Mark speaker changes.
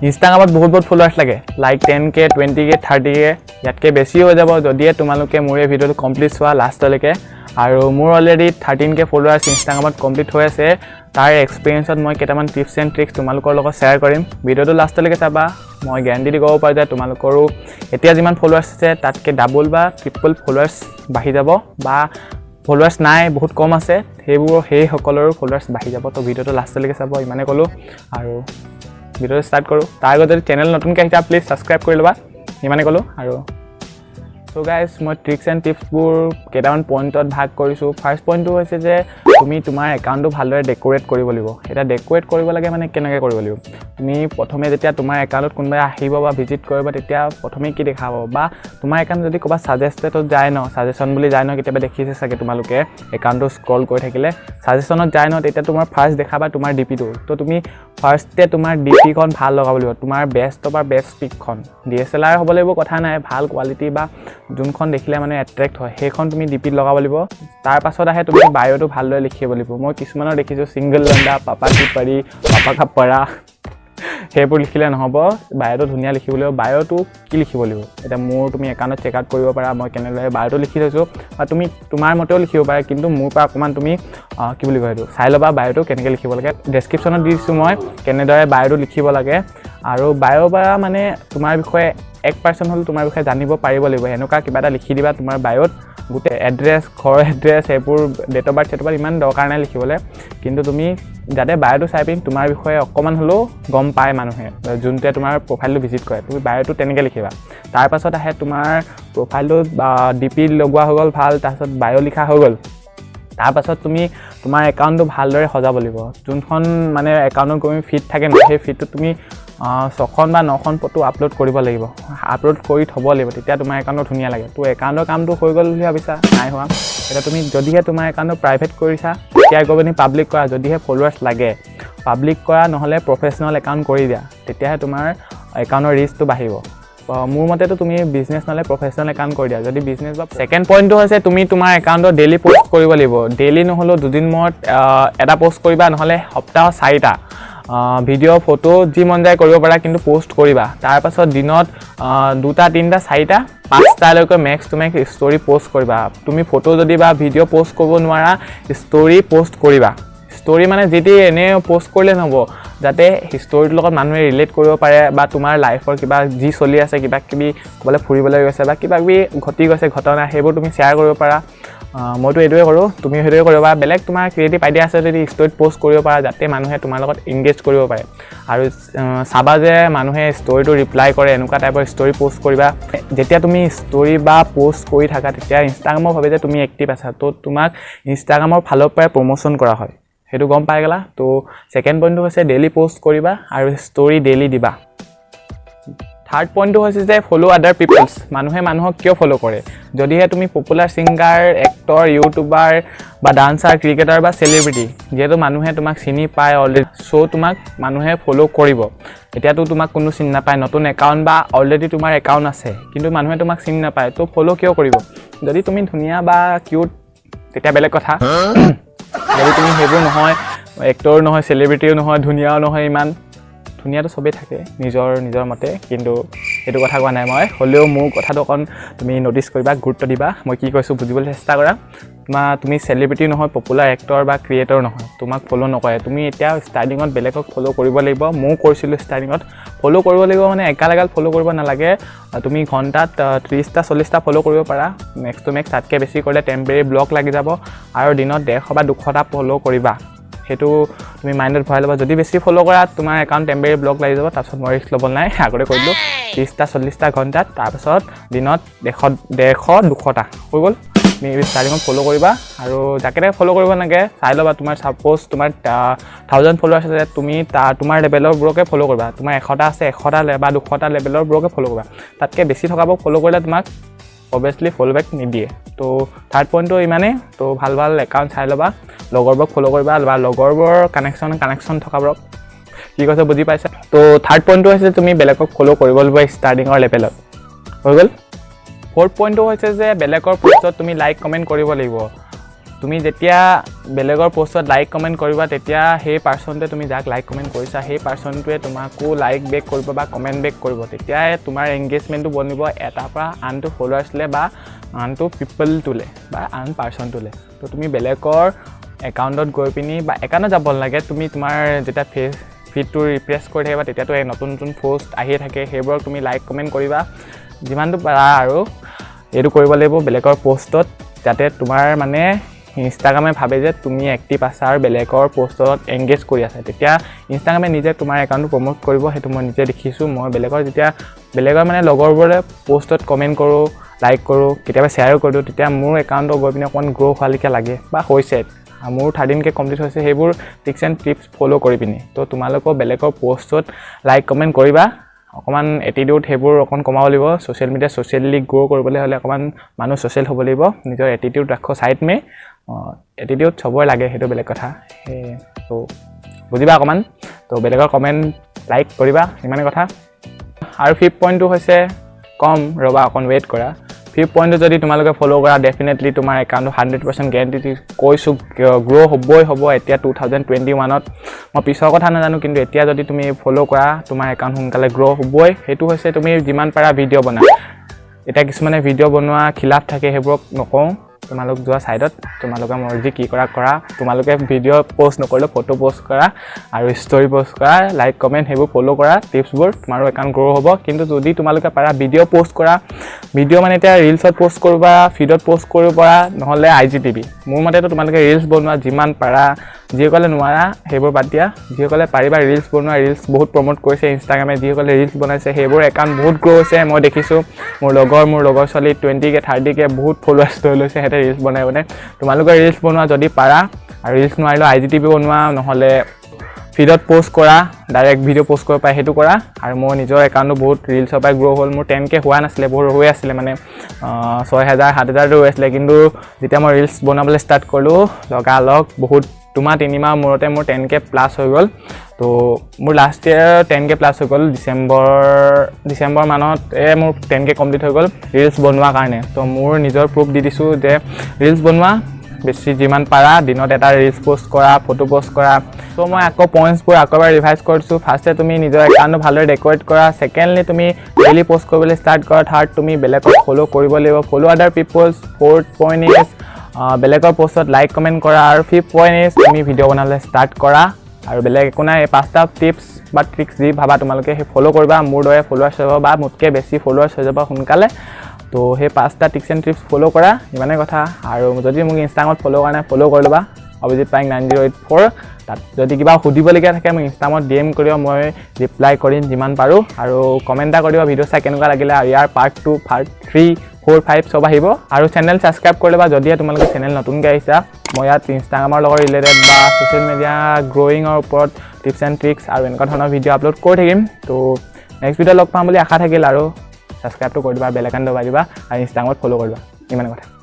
Speaker 1: ইনষ্টাগ্ৰামত বহুত ফলোৱাৰ্ছ লাগে লাইক 10K 20K 30K ইয়াতকৈ বেছি হৈ যাব যদিহে তোমালোকে মোৰ এই ভিডিঅ'টো কমপ্লিট চোৱা লাষ্টলৈকে আৰু মোৰ অলৰেডি 13K ফলোৱাৰ্ছ ইনষ্টাগ্ৰামত কমপ্লিট হৈ আছে তাৰ এক্সপিৰিয়েঞ্চত মই কেইটামান টিপছ এণ্ড ট্ৰিক্স তোমালোকৰ লগত শ্বেয়াৰ কৰিম ভিডিঅ'টো লাষ্টলৈকে চাবা মই গেৰাণ্টি দি ক'ব পাৰোঁ যে তোমালোকৰো এতিয়া যিমান ফলোৱাৰ্ছ আছে তাতকৈ ডাবল বা ট্ৰিপল ফলোৱাৰ্ছ বাঢ়ি যাব বা ফলোৱাৰ্ছ নাই বহুত কম আছে সেইসকলৰো ফলোৱাৰ্ছ বাঢ়ি যাব তো ভিডিঅ'টো লাষ্টলৈকে চাব ইমানে ক'লোঁ আৰু ভিডিঅ'টো ষ্টাৰ্ট কৰোঁ তাৰ আগত যদি চেনেল নতুনকৈ আহিছা প্লিজ ছাবস্ক্ৰাইব কৰি ল'বা ইমানে ক'লোঁ আৰু চ' গাইজ মই ট্ৰিক্স এণ্ড টিপছবোৰ কেইটামান পইণ্টত ভাগ কৰিছোঁ ফাৰ্ষ্ট পইণ্টটো হৈছে যে তুমি তোমাৰ একাউণ্টটো ভালদৰে ডেক'ৰেট কৰিব লাগিব এতিয়া ডেক'ৰেট কৰিব লাগে মানে কেনেকৈ কৰিব লাগিব তুমি প্ৰথমে যেতিয়া তোমাৰ একাউণ্টত কোনোবাই আহিব বা ভিজিট কৰিব তেতিয়া প্ৰথমে কি দেখাব বা তোমাৰ একাউণ্ট যদি ক'ৰবাত ছাজেষ্টেডত যায় ন ছাজেশ্যন বুলি যায় ন কেতিয়াবা দেখিছে চাগে তোমালোকে একাউণ্টটো স্ক্ৰল কৰি থাকিলে ছাজেশ্যনত যায় ন তেতিয়া তোমাৰ ফাৰ্ষ্ট দেখাবা তোমাৰ ডিপিটো তো তুমি ফাৰ্ষ্টতে তোমাৰ ডিপিখন ভাল লগাব লাগিব তোমাৰ বেষ্টৰ পৰা বেষ্ট পিকখন DSLR হ'ব লাগিব কথা নাই ভাল কোৱালিটি বা যোনখন দেখিলে মানে এট্ৰেক্ট হয় সেইখন তুমি ডিপিত লগাব লাগিব তাৰ পাছত আহে তুমি বায়'টো ভালদৰে লিখিব লাগিব মই কিছুমানৰ দেখিছোঁ ছিংগল লণ্ডা পাপা কি পাৰি পাপা কা পৰা সেইবোৰ লিখিলে নহ'ব বায়'টো ধুনীয়া লিখিব লাগিব বায়'টো কি লিখিব লাগিব এতিয়া মোৰ তুমি একাউণ্টত চেক আউট কৰিব পাৰা মই কেনেদৰে বায়'টো লিখি থৈছোঁ বা তুমি তোমাৰ মতেও লিখিব পাৰা কিন্তু মোৰ পৰা অকণমান তুমি কি বুলি কয় এইটো চাই ল'বা বায়'টো কেনেকৈ লিখিব লাগে ডেছক্ৰিপশ্যনত দি দিছোঁ মই কেনেদৰে বায়'টো লিখিব লাগে আৰু বায়'ৰ পৰা মানে তোমাৰ বিষয়ে 1% হ'লেও তোমাৰ বিষয়ে জানিব পাৰিব লাগিব এনেকুৱা কিবা এটা লিখি দিবা তোমাৰ বায়'ত গোটেই এড্ৰেছ ঘৰৰ এড্ৰেছ সেইবোৰ ডেট অফ বাৰ্থ ইমান দৰকাৰ নাই লিখিবলৈ কিন্তু তুমি যাতে বায়'টো চাই পিনি তোমাৰ বিষয়ে অকণমান হ'লেও গম পায় মানুহে যোনটোৱে তোমাৰ প্ৰফাইলটো ভিজিট কৰে তুমি বায়'টো তেনেকৈ লিখিবা তাৰপাছত আহে তোমাৰ প্ৰফাইলটো ডিপি লগোৱা হৈ গ'ল ভাল তাৰপাছত বায়' লিখা হৈ গ'ল তাৰপাছত তুমি তোমাৰ একাউণ্টটো ভালদৰে সজাব লাগিব যোনখন মানে একাউণ্টত গৈ ফিড থাকে ন সেই ফিডটোত তুমি 6খন বা 9খন ফটো আপলোড কৰিব লাগিব আপলোড কৰি থ'ব লাগিব তেতিয়া তোমাৰ একাউণ্টটো ধুনীয়া লাগে তো একাউণ্টৰ কামটো হৈ গ'ল বুলি ভাবিছা নাই হোৱা এতিয়া তুমি যদিহে তোমাৰ একাউণ্টটো প্ৰাইভেট কৰিছা তেতিয়া গৈ পিনি পাব্লিক কৰা যদিহে ফলোৱাৰ্ছ লাগে পাব্লিক কৰা নহ'লে প্ৰফেচনেল একাউণ্ট কৰি দিয়া তেতিয়াহে তোমাৰ একাউণ্টৰ ৰিচটো বাঢ়িব মোৰ মতেতো তুমি বিজনেছ নহ'লে প্ৰফেচনেল একাউণ্ট কৰি দিয়া যদি বিজনেছ বা ছেকেণ্ড পইণ্টটো হৈছে তুমি তোমাৰ একাউণ্টত ডেইলি প'ষ্ট কৰিব লাগিব ডেইলি নহ'লেও দুদিন মূৰত এটা প'ষ্ট কৰিবা নহ'লে সপ্তাহত 4টা ভিডিঅ' ফটো যি মন যায় কৰিব পাৰা কিন্তু প'ষ্ট কৰিবা তাৰপাছত দিনত 2টা 3টা 4টা 5টালৈকে max to max story post কৰিবা তুমি ফটো যদি বা ভিডিঅ' প'ষ্ট কৰিব নোৱাৰা ষ্টৰি প'ষ্ট কৰিবা ষ্টৰি মানে যি এনেই প'ষ্ট কৰিলে নহ'ব যাতে ষ্টৰিটোৰ লগত মানুহে ৰিলেট কৰিব পাৰে বা তোমাৰ লাইফৰ কিবা যি চলি আছে কিবা কিবি ক'বলৈ ফুৰিবলৈ গৈছে বা কিবা কিবি ঘটি গৈছে ঘটনা সেইবোৰ তুমি শ্বেয়াৰ কৰিব পাৰা মইতো এইটোৱে কৰোঁ তুমি সেইটোৱে কৰিবা বেলেগ তোমাৰ ক্ৰিয়েটিভ আইডিয়া আছে যদি ষ্টৰিত প'ষ্ট কৰিব পাৰা যাতে মানুহে তোমাৰ লগত এংগেজ কৰিব পাৰে আৰু চাবা যে মানুহে ষ্টৰিটো ৰিপ্লাই কৰে এনেকুৱা টাইপৰ ষ্টৰি প'ষ্ট কৰিবা যেতিয়া তুমি ষ্টৰি বা প'ষ্ট কৰি থাকা তেতিয়া ইনষ্টাগ্ৰামৰ ভাবে যে তুমি এক্টিভ আছা তো তোমাক ইনষ্টাগ্ৰামৰ ফালৰ পৰাই প্ৰমোশ্যন কৰা হয় সেইটো গম পাই গ'লা তো ছেকেণ্ড পইণ্টটো হৈছে ডেইলি প'ষ্ট কৰিবা আৰু ষ্টৰি ডেইলি দিবা থাৰ্ড পইণ্টটো হৈছে যে ফ'ল' আদাৰ পিপলছ মানুহে মানুহক কিয় ফ'ল' কৰে যদিহে তুমি পপুলাৰ ছিংগাৰ এক্টৰ ইউটিউবাৰ বা ডান্সাৰ ক্ৰিকেটাৰ বা চেলিব্ৰিটি যিহেতু মানুহে তোমাক চিনি পায় অলৰেডি চ' তোমাক মানুহে ফ'ল' কৰিব এতিয়াতো তোমাক কোনো চিনি নাপায় নতুন একাউণ্ট বা অলৰেডি তোমাৰ একাউণ্ট আছে কিন্তু মানুহে তোমাক চিনি নাপায় তো ফ'ল' কিয় কৰিব যদি তুমি ধুনীয়া বা কিউট তেতিয়া বেলেগ কথা যদি তুমি সেইবোৰ নহয় এক্টৰ নহয় চেলিব্ৰিটিও নহয় ধুনীয়াও নহয় ইমান ধুনীয়াটো চবেই থাকে নিজৰ মতে কিন্তু সেইটো কথা কোৱা নাই মই হ'লেও মোৰ কথাটো অকণ তুমি ন'টিছ কৰিবা গুৰুত্ব দিবা মই কি কৈছোঁ বুজিবলৈ চেষ্টা কৰা তুমি চেলিব্ৰিটি নহয় পপুলাৰ এক্টৰ বা ক্ৰিয়েটৰ নহয় তোমাক ফ'ল' নকৰে তুমি এতিয়া ষ্টাৰ্টিঙত বেলেগক ফ'ল' কৰিব লাগিব ময়ো কৰিছিলোঁ ষ্টাৰ্টিঙত ফ'ল' কৰিব লাগিব মানে এগাল ফ'ল' কৰিব নালাগে তুমি ঘণ্টাত 30টা 40টা ফ'ল' কৰিব পাৰা মেক্স টু মেক্স তাতকৈ বেছি কৰিলে টেম্পৰেৰী ব্লক লাগি যাব আৰু দিনত 150 বা 200টা ফ'ল' কৰিবা সেইটো তুমি মাইণ্ডত ভৰাই ল'বা যদি বেছি ফ'ল' কৰা তোমাৰ একাউণ্ট টেম্পৰেৰী ব্লক লাগি যাব তাৰপিছত মই ৰিস্ক ল'ব নাই আগতে কৈ দিলোঁ 30টা 40টা ঘণ্টাত তাৰপিছত দিনত 150 200টা হৈ গ'ল তুমি ষ্টাৰ্টিঙত ফ'ল' কৰিবা আৰু যাকে তাকে ফ'ল' কৰিব নালাগে চাই ল'বা তোমাৰ ছাপ'জ তোমাৰ 1000 ফ'ল'ৱাৰ্ছ আছে তুমি তোমাৰ লেভেলৰবোৰকে ফ'ল' কৰিবা তোমাৰ 100টা আছে 100টা বা 200টা লেভেলৰবোৰকে ফ'ল' কৰিবা তাতকৈ বেছি থকাবোৰক ফ'ল' কৰিলে তোমাক অভিয়াছলি ফ'ল' বেক নিদিয়ে তো থাৰ্ড পইণ্টটো ইমানেই তো ভাল একাউণ্ট চাই ল'বা লগৰবোৰক ফ'ল' কৰিবা বা লগৰবোৰৰ কানেকশ্যন থকাবোৰক কি কৈছে বুজি পাইছা তো থাৰ্ড পইণ্টটো হৈছে তুমি বেলেগক ফ'ল' কৰিব লাগিব ষ্টাৰ্টিঙৰ লেভেলত হৈ গ'ল ফ'ৰ্থ পইণ্টটো হৈছে যে বেলেগৰ পষ্টত তুমি লাইক কমেণ্ট কৰিব লাগিব তুমি যেতিয়া বেলেগৰ পোষ্টত লাইক কমেণ্ট কৰিবা তেতিয়া সেই পাৰ্চনটোৱে তুমি যাক লাইক কমেণ্ট কৰিছা সেই পাৰ্চনটোৱে তোমাকো লাইক বেক কৰিব বা কমেণ্ট বেক কৰিব তেতিয়াই তোমাৰ এংগেজমেণ্টটো বনিব এটাৰ পৰা আনটো ফলোৱাৰ্ছলৈ বা আনটো পিপলটোলৈ বা আন পাৰ্চনটোলৈ তো তুমি বেলেগৰ একাউণ্টত গৈ পিনি বা একাউণ্টত যাব নালাগে তুমি তোমাৰ যেতিয়া ফিডটো ৰিফ্ৰেছ কৰি থাকিবা তেতিয়াতো এই নতুন নতুন পোষ্ট আহিয়ে থাকে সেইবোৰক তুমি লাইক কমেণ্ট কৰিবা যিমানটো পাৰা আৰু এইটো কৰিব লাগিব বেলেগৰ পোষ্টত যাতে তোমাৰ মানে ইনষ্টাগ্ৰামে ভাবে যে তুমি এক্টিভ আছা আৰু বেলেগৰ পোষ্টত এংগেজ কৰি আছা তেতিয়া ইনষ্টাগ্ৰামে নিজে তোমাৰ একাউণ্টটো প্ৰমোট কৰিব সেইটো মই নিজে দেখিছোঁ মই বেলেগৰ মানে লগৰবোৰে পোষ্টত কমেণ্ট কৰোঁ লাইক কৰোঁ কেতিয়াবা শ্বেয়াৰো কৰোঁ তেতিয়া মোৰ একাউণ্টত গৈ পিনে অকণমান গ্ৰ' হোৱালৈকে লাগে বা হৈছে মোৰ 13K কমপ্লিট হৈছে সেইবোৰ টিপছ এণ্ড টিপছ ফ'ল' কৰি পিনি তো তোমালোকৰ বেলেগৰ পোষ্টত লাইক কমেণ্ট কৰিবা অকণমান এটিটিউড সেইবোৰ অকণ কমাব লাগিব ছ'চিয়েল মিডিয়া ছ'চিয়েলি গ্ৰ' কৰিবলৈ হ'লে অকণমান মানুহ ছ'চিয়েল হ'ব লাগিব নিজৰ এটিটিউড ৰাখো ছাইড মে এটিটিউড চবৰে লাগে সেইটো বেলেগ কথা তো বুজিবা অকণমান তো বেলেগৰ কমেণ্ট লাইক কৰিবা ইমানেই কথা আৰু 5th পইণ্টটো হৈছে কম ৰ'বা অকণ ৱেইট কৰা 5th পইণ্টটো যদি তোমালোকে ফ'ল' কৰা ডেফিনেটলি তোমাৰ একাউণ্টটো 100% গেৰাণ্টি কৈছোঁ গ্ৰ' হ'বই হ'ব এতিয়া 2021ত মই পিছৰ কথা নাজানো কিন্তু এতিয়া যদি তুমি ফ'ল' কৰা তোমাৰ একাউণ্ট সোনকালে গ্ৰ' হ'বই সেইটো হৈছে তুমি যিমান পাৰা ভিডিঅ' বনা এতিয়া কিছুমানে ভিডিঅ' বনোৱা খিলাফ থাকে সেইবোৰক নকওঁ তোমালোক যোৱা ছাইডত তোমালোকে মৰ্জি কি কৰা তোমালোকে ভিডিঅ' পষ্ট নকৰিলেও ফটো পষ্ট কৰা আৰু ষ্টৰি পষ্ট কৰা লাইক কমেণ্ট সেইবোৰ ফ'ল' কৰা টিপছবোৰ তোমাৰো একাউণ্ট গ্ৰ' হ'ব কিন্তু যদি তোমালোকে পাৰা ভিডিঅ' পষ্ট কৰা ভিডিঅ' মানে এতিয়া ৰিলছত পষ্ট কৰিবা ফিডত পষ্ট কৰিব পৰা নহ'লে IGTV মোৰ মতেতো তোমালোকে ৰিলছ বনোৱা যিমান পাৰা যিসকলে নোৱাৰা সেইবোৰ বাদ দিয়া যিসকলে পাৰিবা ৰিলছ বনোৱা ৰিলছ বহুত প্ৰমোট কৰিছে ইনষ্টাগ্ৰামে যিসকলে ৰিলছ বনাইছে সেইবোৰ একাউণ্ট বহুত গ্ৰ' হৈছে মই দেখিছোঁ মোৰ লগৰ ছোৱালী 20K 30K বহুত ফলোৱাৰ্ছ লৈ লৈছে সিহঁতে ৰিলছ বনাই তোমালোকে ৰিলছ বনোৱা যদি পাৰা আৰু ৰিলছ নোৱাৰিলেও IGTV বনোৱা নহ'লে ফিডত পষ্ট কৰা ডাইৰেক্ট ভিডিঅ' পষ্ট কৰিব পাৰে সেইটো কৰা আৰু মোৰ নিজৰ একাউণ্টটো বহুত ৰিলছৰ পৰাই গ্ৰ' হ'ল মোৰ 10K হোৱা নাছিলে বহুত হৈ আছিলে মানে 6,000 7,000 হৈ আছিলে কিন্তু যেতিয়া মই ৰিলছ বনাবলৈ ষ্টাৰ্ট কৰিলোঁ লগালগ বহুত 2-3 মাহ মূৰতে মোৰ 10K প্লাছ হৈ গ'ল তো মোৰ লাষ্ট ইয়েৰ 10K প্লাছ হৈ গ'ল ডিচেম্বৰ মানত মোৰ 10K কমপ্লিট হৈ গ'ল ৰিলছ বনোৱাৰ কাৰণে তো মোৰ নিজৰ প্ৰুফ দি দিছোঁ যে ৰিলছ বনোৱা বেছি যিমান পাৰা দিনত এটা ৰিলছ পষ্ট কৰা ফটো পষ্ট কৰা তো মই আকৌ পইণ্টছবোৰ আকৌ এবাৰ ৰিভাইজ কৰিছোঁ ফাৰ্ষ্টে তুমি নিজৰ একাউণ্টটো ভালদৰে ডেক'ৰেট কৰা ছেকেণ্ডলি তুমি ডেইলি পষ্ট কৰিবলৈ ষ্টাৰ্ট কৰা থাৰ্ড তুমি বেলেগক ফ'ল' কৰিব লাগিব ফ'ল' আদাৰ পিপলছ 4th পইণ্ট ইজ বেলেগৰ পোষ্টত লাইক কমেণ্ট কৰা আৰু 5th পইণ্ট ইজ তুমি ভিডিঅ' বনাবলৈ ষ্টাৰ্ট কৰা আৰু বেলেগ একো নাই এই 5টা টিপছ বা ট্ৰিক্স যি ভাবা তোমালোকে সেই ফ'ল' কৰিবা মোৰ দৰে ফলোৱাৰ্ছ হ'ব বা মোতকৈ বেছি ফলোৱাৰ্ছ হৈ যাব সোনকালে তো সেই 5টা টিপছ এণ্ড ট্ৰিক্স ফ'ল' কৰা ইমানেই কথা আৰু যদি মোক ইনষ্টাগ্ৰামত ফ'ল' কৰা নাই ফ'ল' কৰি ল'বা অভিজিত পাইক 9084 তাত যদি কিবা সুধিবলগীয়া থাকে মোক ইনষ্টাগ্ৰামত DM কৰিবা মই ৰিপ্লাই কৰিম যিমান পাৰোঁ আৰু কমেণ্ট এটা কৰিবা ভিডিঅ' চাই কেনেকুৱা লাগিলে আৰু ইয়াৰ পাৰ্ট 2 পাৰ্ট 3 4 5 চব আহিব আৰু চেনেল ছাবস্ক্ৰাইব কৰি ল'বা যদিহে তোমালোকে চেনেল নতুনকৈ আহিছা মই ইয়াত ইনষ্টাগ্ৰামৰ লগত ৰিলেটেড বা ছ'চিয়েল মিডিয়া গ্ৰ'য়িঙৰ ওপৰত টিপছ এণ্ড ট্ৰিক্স আৰু এনেকুৱা ধৰণৰ ভিডিঅ' আপলোড কৰি থাকিম তো নেক্সট ভিডিঅ' লগ পাম বুলি আশা থাকিল আৰু ছাবস্ক্ৰাইবটো কৰি দিবা বেল আইকন দবাই দিবা আৰু ইনষ্টাগ্ৰামত ফ'ল' কৰিবা ইমানে কথা